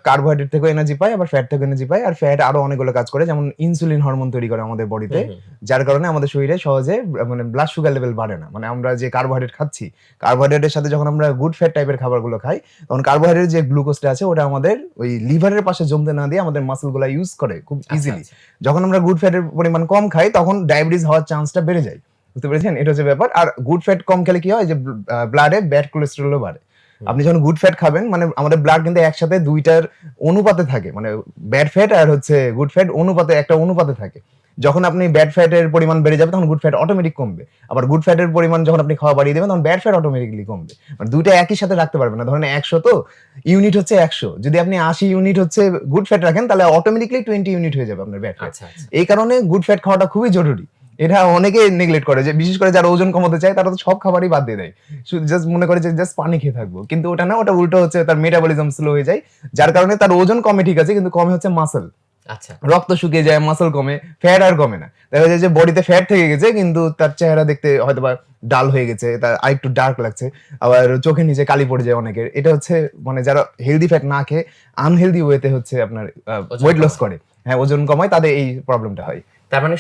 Carbohydrate থেকে energy পাই, আবার fat থেকে এনার্জি পাই। আর ফ্যাট আরো অনেকগুলো কাজ করে, যেমন ইনসুলিন হরমোন তৈরি করে আমাদের বডিতে, যার কারণে আমাদের শরীরে সহজে মানে ব্লাড সুগার লেভেল বাড়ে না। মানে আমরা যে কার্বোহাইড্রেট খাচ্ছি, কার্বোহাইড্রেটের সাথে যখন আমরা গুড ফ্যাট টাইপের খাবারগুলো খাই, তখন কার্বোহাইড্রেট যে গ্লুকোজটা আছে ওটা আমাদের ওই লিভারের পাশে জমতে না দিয়ে আমাদের মাসলগুলো ইউজ করে খুব ইজিলি। যখন আমরা গুড ফ্যাটের পরিমাণ কম খাই, তখন ডায়াবেটিস হওয়ার চান্সটা বেড়ে যায়। বুঝতে পেরেছেন? এটা হচ্ছে ব্যাপার। আর গুড ফ্যাট কম খেলে কি হয়, যে ব্লাডে ব্যাড কোলেস্টেরলও বাড়ে। আপনি যখন গুড ফ্যাট খাবেন, মানে আমাদের ব্লাড কিন্তু একসাথে দুইটার অনুপাতে থাকে, মানে ব্যাড ফ্যাট আর হচ্ছে গুড ফ্যাট অনুপাতে একটা অনুপাতে থাকে। যখন আপনি ব্যাড ফ্যাটের পরিমাণ বেড়ে যাবে, তখন গুড ফ্যাট অটোমেটিক কমবে। আবার গুড ফ্যাটের পরিমাণ যখন আপনি খাওয়া বাড়িয়ে দেবেন, তখন ব্যাড ফ্যাট অটোমেটিকলি কমবে। মানে দুইটা একই সাথে রাখতে পারবেন না। ধরেন 100 তো ইউনিট হচ্ছে 100, যদি আপনি 80 ইউনিট হচ্ছে গুড ফ্যাট রাখেন, তাহলে অটোমেটিকলি 20 ইউনিট হয়ে যাবে আপনার ব্যাড ফ্যাট। এই কারণে গুড ফ্যাট খাওয়াটা খুবই জরুরি। এটা অনেকে নেগলেক্ট করে, যে বিশেষ করে যারা ওজন কমাতে চায় তারা তো সব খাবারই বাদ দিয়ে দেয়, জাস্ট মনে করে যে জাস্ট পানি খেয়ে থাকবো। কিন্তু ওটা না, ওটা উল্টো হচ্ছে, তার মেটাবলিজম স্লো হয়ে যায়, যার কারণে তার ওজন কমে ঠিক আছে, কিন্তু কমে হচ্ছে মাসল। রক্ত শুকিয়ে যায়, মাসল কমে, ফ্যাট আর কমে না। দেখা যায় যে বডিতে ফ্যাট থেকে গেছে, কিন্তু তার চেহারা দেখতে হয়তো বা ডাল হয়ে গেছে, তার আরেকটু ডার্ক লাগছে, আবার চোখের নিচে কালি পড়ে যায় অনেকের। এটা হচ্ছে মানে যারা হেলদি ফ্যাট না খেয়ে আনহেলদি ওয়েতে হচ্ছে আপনার ওয়েট লস করে, হ্যাঁ ওজন কমায়, তাদের এই প্রবলেমটা হয়। তার মানে